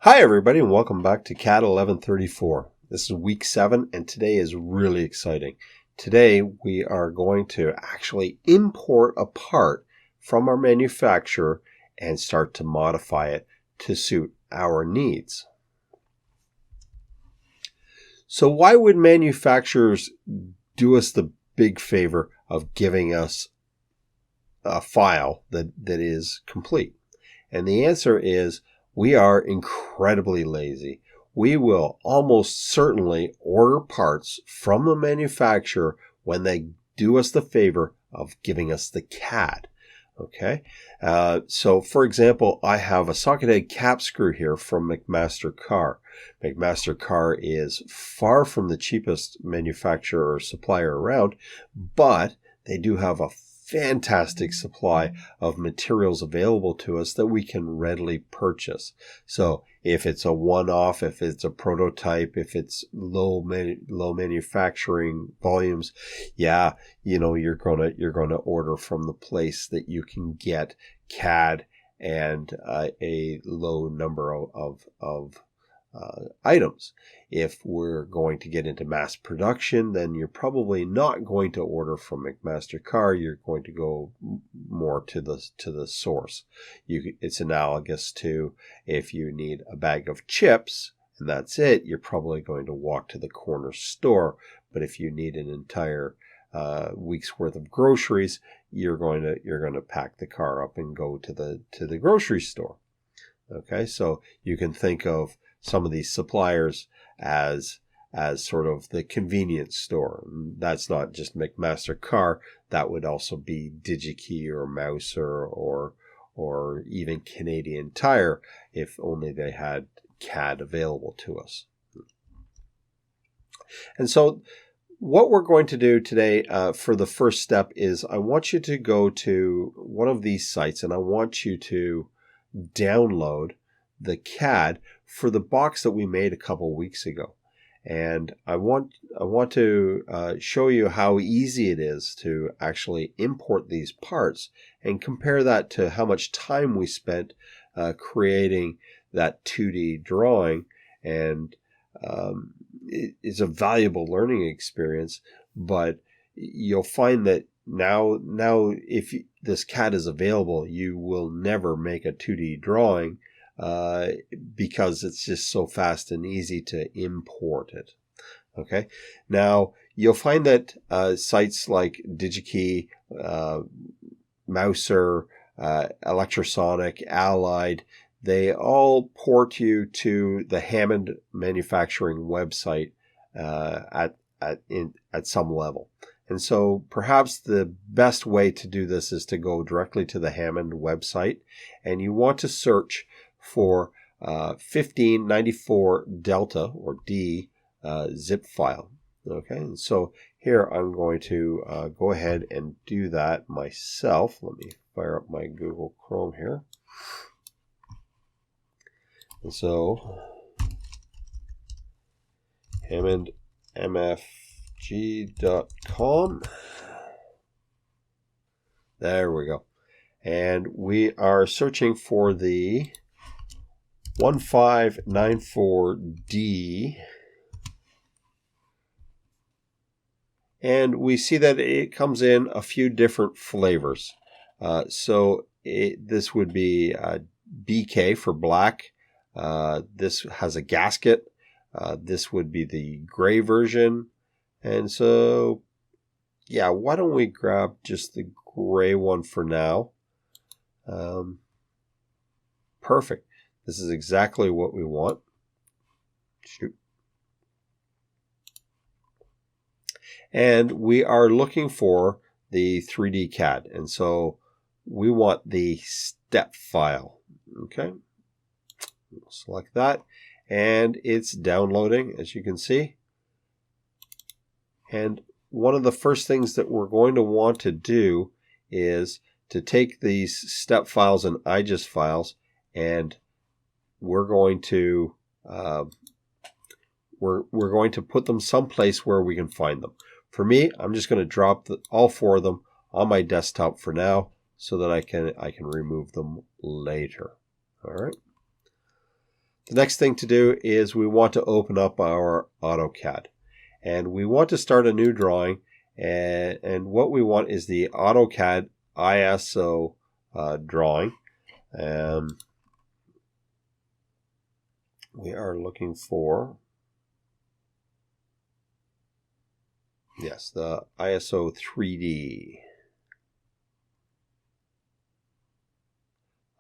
Hi everybody and welcome back to CAD 1134. This is week 7 and today is really exciting. Today we are going to actually import a part from our manufacturer and start to modify it to suit our needs. So why would manufacturers do us the big favor of giving us a file that is complete? And the answer is we are incredibly lazy. We will almost certainly order parts from the manufacturer when they do us the favor of giving us the CAD. Okay, so for example, I have a socket head cap screw here from McMaster-Carr. McMaster-Carr is far from the cheapest manufacturer or supplier around, but they do have a fantastic supply of materials available to us that we can readily purchase. So if it's a one-off, if it's a prototype, if it's low manufacturing volumes, yeah, you're gonna order from the place that you can get CAD and a low number of items. If we're going to get into mass production, then you're probably not going to order from McMaster-Carr. You're going to go more to the source. It's analogous to if you need a bag of chips and that's it, you're probably going to walk to the corner store. But if you need an entire week's worth of groceries, you're going to pack the car up and go to the grocery store. Okay, so you can think of some of these suppliers as sort of the convenience store. That's not just McMaster-Carr. That would also be DigiKey or Mouser or even Canadian Tire if only they had CAD available to us. And so what we're going to do today for the first step is I want you to go to one of these sites and I want you to download the CAD for the box that we made a couple weeks ago. And I want to show you how easy it is to actually import these parts and compare that to how much time we spent creating that 2D drawing. And it's a valuable learning experience, but you'll find that now if this CAD is available, you will never make a 2D drawing because it's just so fast and easy to import it. Okay, now you'll find that sites like DigiKey, Mouser, Electrosonic, Allied, they all port you to the Hammond manufacturing website at some level. And so perhaps the best way to do this is to go directly to the Hammond website, and you want to search for 1594 Delta or D zip file. Okay, and so here I'm going to go ahead and do that myself. Let me fire up my Google Chrome here. And so hammondmfg.com. There we go. And we are searching for the 1594D. And we see that it comes in a few different flavors. This would be BK for black. This has a gasket. This would be the gray version. And so, yeah, why don't we grab just the gray one for now? Perfect. This is exactly what we want. Shoot. And we are looking for the 3D CAD. And so we want the step file. Okay. We'll select that. And it's downloading, as you can see. And one of the first things that we're going to want to do is to take these step files and IGES files, and we're going to put them someplace where we can find them. For me, I'm just going to drop all 4 of them on my desktop for now, so that I can remove them later. All right. The next thing to do is we want to open up our AutoCAD. And we want to start a new drawing. And what we want is the AutoCAD ISO drawing. We are looking for, yes, the ISO 3D.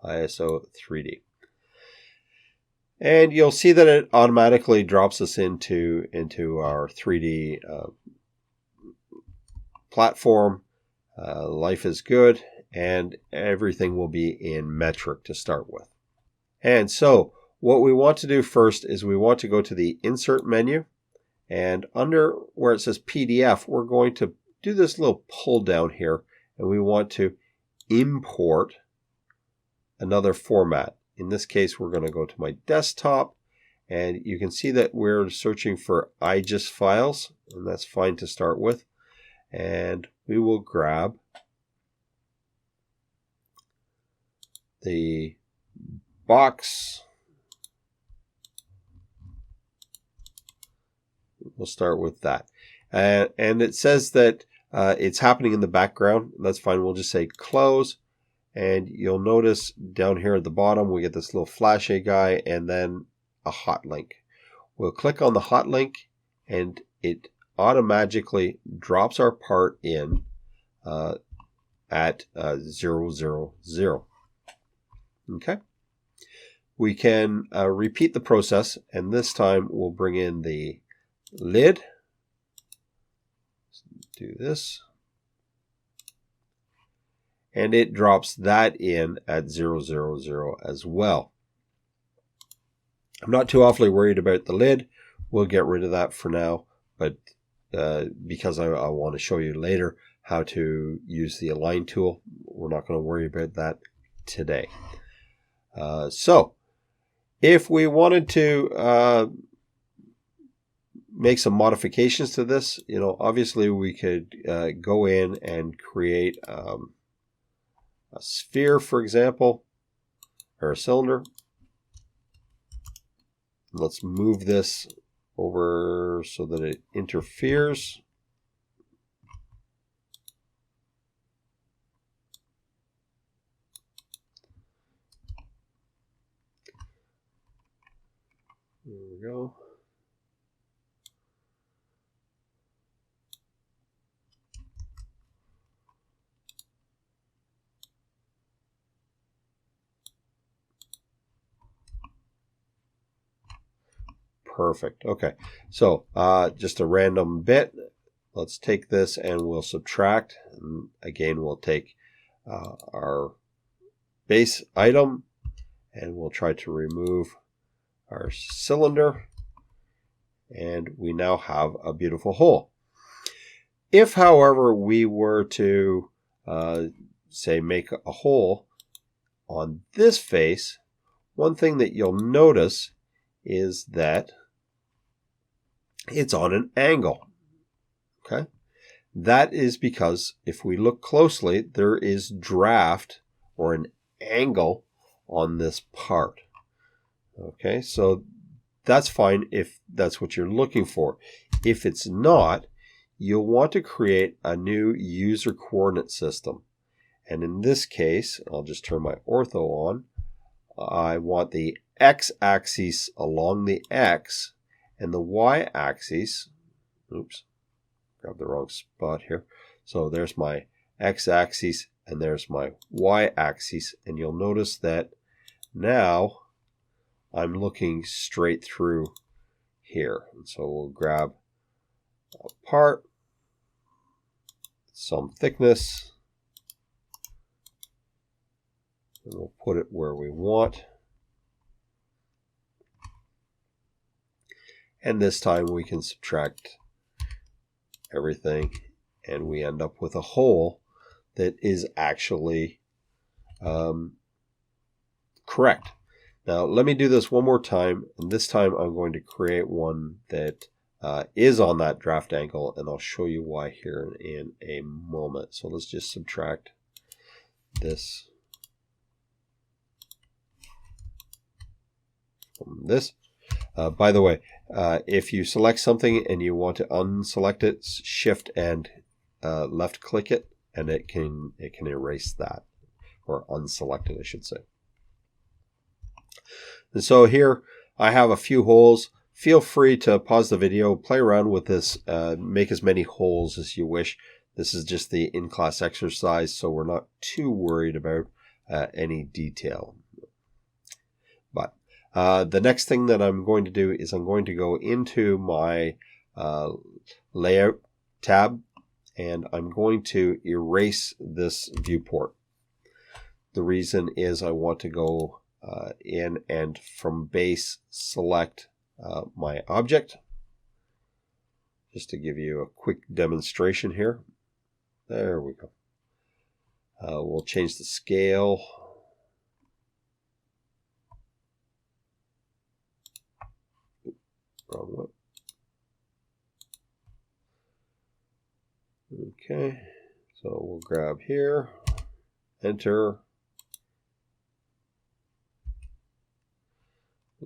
ISO 3D. And you'll see that it automatically drops us into our 3D platform. Life is good, and everything will be in metric to start with. And so what we want to do first is we want to go to the Insert menu, and under where it says PDF, we're going to do this little pull down here, and we want to import another format. In this case, we're going to go to my desktop, and you can see that we're searching for IGES files, and that's fine to start with. And we will grab the box. We'll start with that. And it says that it's happening in the background. That's fine. We'll just say close. And you'll notice down here at the bottom, we get this little flashy guy and then a hot link. We'll click on the hot link, and it automatically drops our part in at 000. Okay. We can repeat the process, and this time we'll bring in the lid. Do this. And it drops that in at 000 as well. I'm not too awfully worried about the lid. We'll get rid of that for now, but because I want to show you later how to use the Align tool, we're not going to worry about that today. So if we wanted to make some modifications to this, obviously we could go in and create a sphere, for example, or a cylinder. Let's move this over so that it interferes. There we go. Perfect. Okay, so just a random bit. Let's take this and we'll subtract. And again, we'll take our base item and we'll try to remove our cylinder. And we now have a beautiful hole. If, however, we were to, say, make a hole on this face, one thing that you'll notice is that it's on an angle. Okay, that is because if we look closely, there is draft or an angle on this part. Okay, so that's fine if that's what you're looking for. If it's not, you'll want to create a new user coordinate system. And in this case, I'll just turn my ortho on. I want the x-axis along the x and the y-axis. Oops, grabbed the wrong spot here. So there's my x-axis and there's my y-axis. And you'll notice that now I'm looking straight through here. And so we'll grab a part, some thickness, and we'll put it where we want. And this time we can subtract everything and we end up with a hole that is actually correct. Now let me do this one more time, and this time I'm going to create one that is on that draft angle, and I'll show you why here in a moment. So let's just subtract this. from this. By the way, if you select something and you want to unselect it, shift and left click it, and it can erase that, or unselect it, I should say. And so here I have a few holes. Feel free to pause the video, play around with this, make as many holes as you wish. This is just the in-class exercise, so we're not too worried about any detail. But the next thing that I'm going to do is I'm going to go into my layout tab, and I'm going to erase this viewport. The reason is I want to go in and from base select my object. Just to give you a quick demonstration here. There we go. We'll change the scale. Wrong one. Okay, so we'll grab here, enter.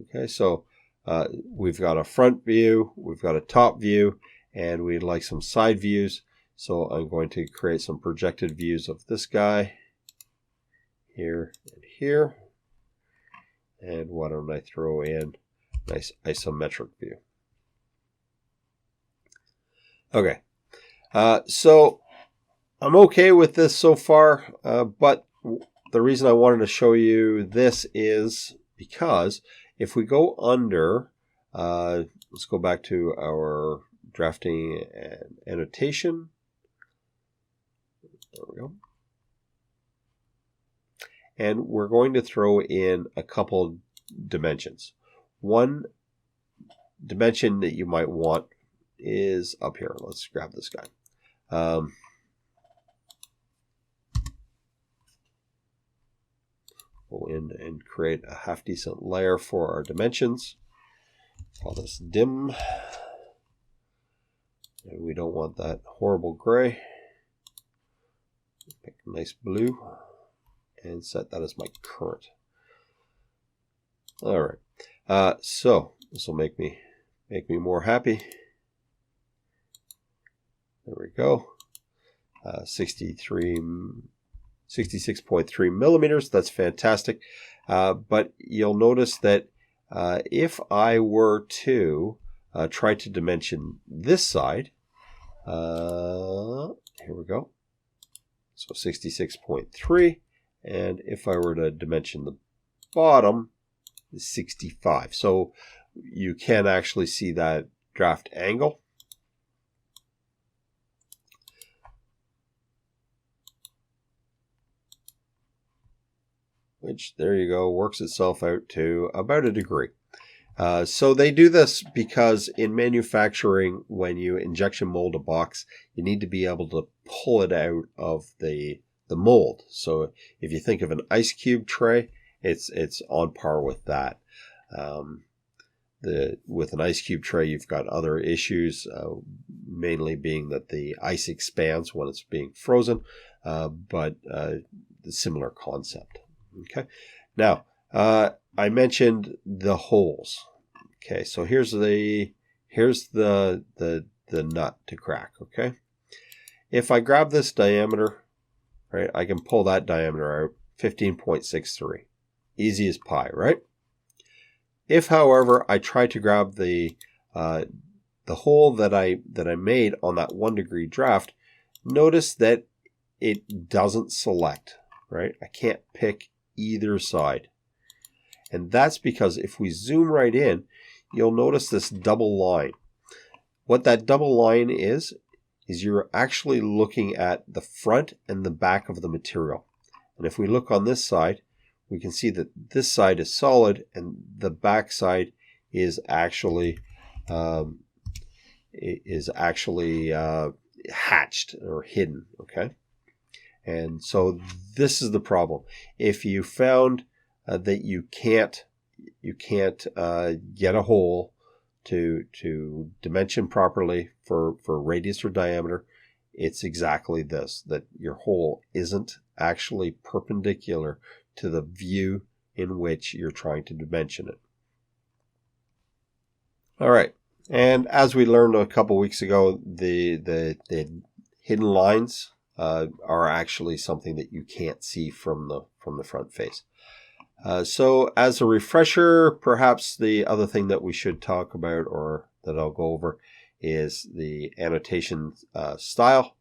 Okay, so we've got a front view, we've got a top view, and we'd like some side views. So I'm going to create some projected views of this guy here and here. And why don't I throw in a nice isometric view. Okay, so I'm okay with this so far, but the reason I wanted to show you this is because if we go under, let's go back to our drafting and annotation. There we go. And we're going to throw in a couple dimensions. One dimension that you might want is up here. Let's grab this guy. Go in and create a half decent layer for our dimensions. Call this dim. And we don't want that horrible gray. Pick a nice blue and set that as my current. All right. So this will make me more happy. There we go. 66.3 millimeters. That's fantastic. But you'll notice that if I were to try to dimension this side, here we go. So 66.3. And if I were to dimension the bottom, is 65. So you can actually see that draft angle. Which, there you go, works itself out to about a degree. So they do this because in manufacturing, when you injection mold a box, you need to be able to pull it out of the mold. So if you think of an ice cube tray, it's on par with that. With an ice cube tray, you've got other issues, mainly being that the ice expands when it's being frozen, but the similar concept. Okay. Now, I mentioned the holes. Okay, so here's the nut to crack. Okay, if I grab this diameter, right, I can pull that diameter out, 15.63, easy as pie, right? If, however, I try to grab the hole that I made on that 1 degree draft, notice that it doesn't select. Right, I can't pick either side. And that's because if we zoom right in, you'll notice this double line. What that double line is you're actually looking at the front and the back of the material. And if we look on this side, we can see that this side is solid and the back side is actually hatched or hidden. Okay. And so this is the problem. If you found that you can't get a hole to dimension properly for radius or diameter, it's exactly this, that your hole isn't actually perpendicular to the view in which you're trying to dimension it. All right. And as we learned a couple weeks ago, the hidden lines are actually something that you can't see from the front face. So as a refresher, perhaps the other thing that we should talk about, or that I'll go over, is the annotation style.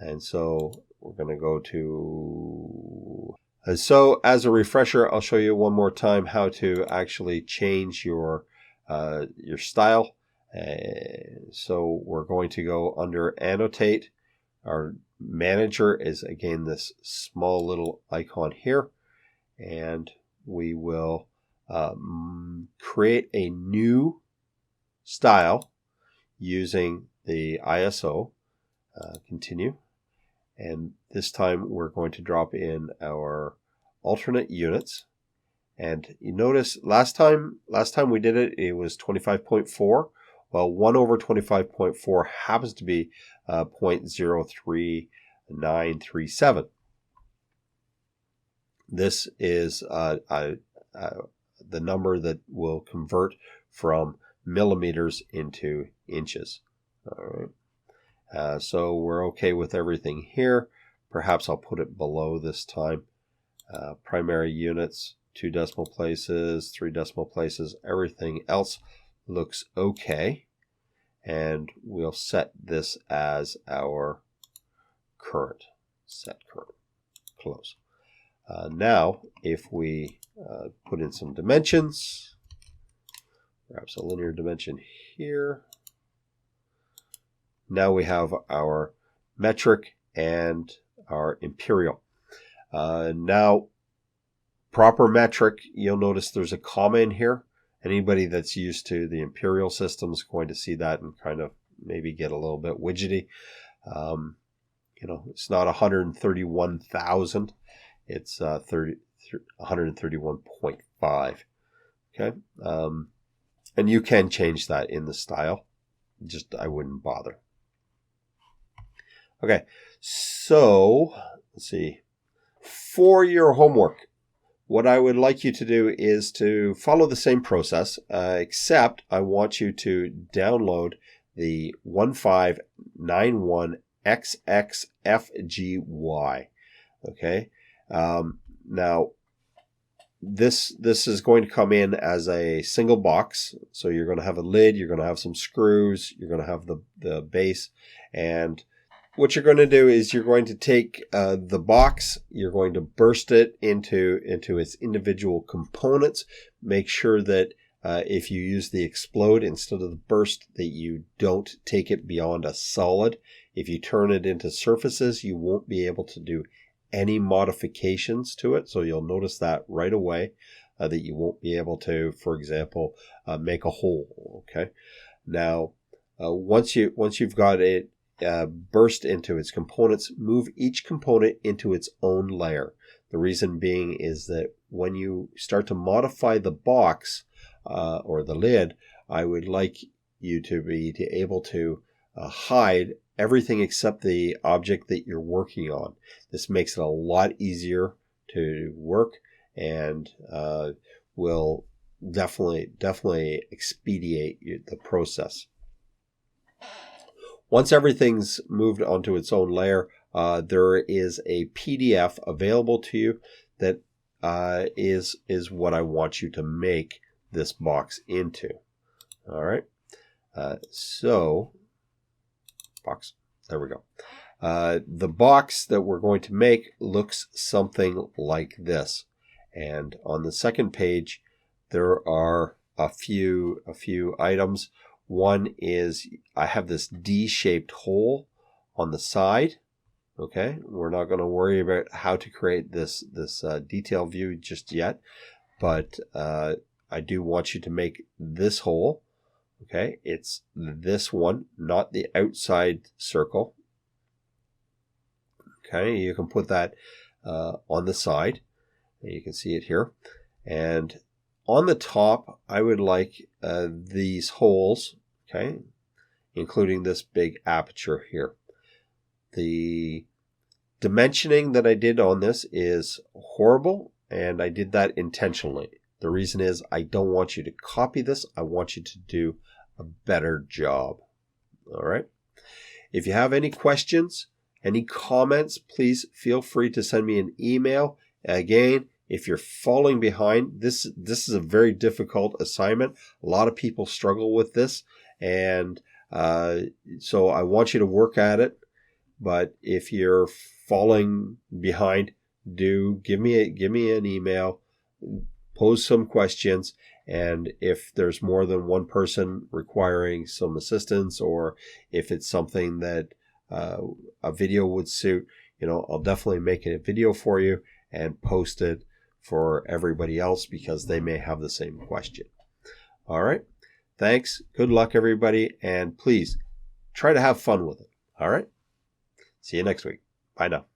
And so we're going to go to... So as a refresher, I'll show you one more time how to actually change your style. So we're going to go under Annotate. Our manager is again this small little icon here, and we will create a new style using the ISO. Continue. And this time we're going to drop in our alternate units. And you notice last time we did it, it was 25.4. Well, 1 over 25.4 happens to be 0.03937. This is the number that will convert from millimeters into inches. All right. So we're okay with everything here. Perhaps I'll put it below this time. Primary units, 2 decimal places, 3 decimal places. Everything else looks okay. And we'll set this as our current. Set current. Close. Now, if we put in some dimensions, perhaps a linear dimension here. Now we have our metric and our imperial. Now, proper metric, you'll notice there's a comma in here. Anybody that's used to the imperial system is going to see that and kind of maybe get a little bit widgety. It's not 131,000. It's 131.5. Okay. And you can change that in the style. Just I wouldn't bother. Okay, so let's see. For your homework, what I would like you to do is to follow the same process, except I want you to download the 1591XXFGY. Okay, now this is going to come in as a single box. So you're going to have a lid, you're going to have some screws, you're going to have the base, and what you're going to do is you're going to take the box, you're going to burst it into its individual components. Make sure that if you use the explode instead of the burst, that you don't take it beyond a solid. If you turn it into surfaces, you won't be able to do any modifications to it. So you'll notice that right away, that you won't be able to, for example, make a hole. Okay. Now, once you've got it burst into its components, move each component into its own layer. The reason being is that when you start to modify the box or the lid, I would like you to be able to hide everything except the object that you're working on. This makes it a lot easier to work and will definitely expedite the process. Once everything's moved onto its own layer, there is a PDF available to you that is what I want you to make this box into. All right. So, box. There we go. The box that we're going to make looks something like this. And on the second page, there are a few items. One is I have this D-shaped hole on the side. Okay, we're not going to worry about how to create this detail view just yet, but I do want you to make this hole. Okay, it's this one, not the outside circle. Okay, you can put that on the side. You can see it here. And on the top, I would like these holes, okay, including this big aperture here. The dimensioning that I did on this is horrible, and I did that intentionally. The reason is I don't want you to copy this. I want you to do a better job. All right. If you have any questions, any comments, please feel free to send me an email. Again, if you're falling behind, this is a very difficult assignment. A lot of people struggle with this, and so I want you to work at it. But if you're falling behind, do give me an email, pose some questions, and if there's more than one person requiring some assistance, or if it's something that a video would suit, I'll definitely make a video for you and post it for everybody else because they may have the same question. All right. Thanks. Good luck, everybody. And please try to have fun with it. All right. See you next week. Bye now.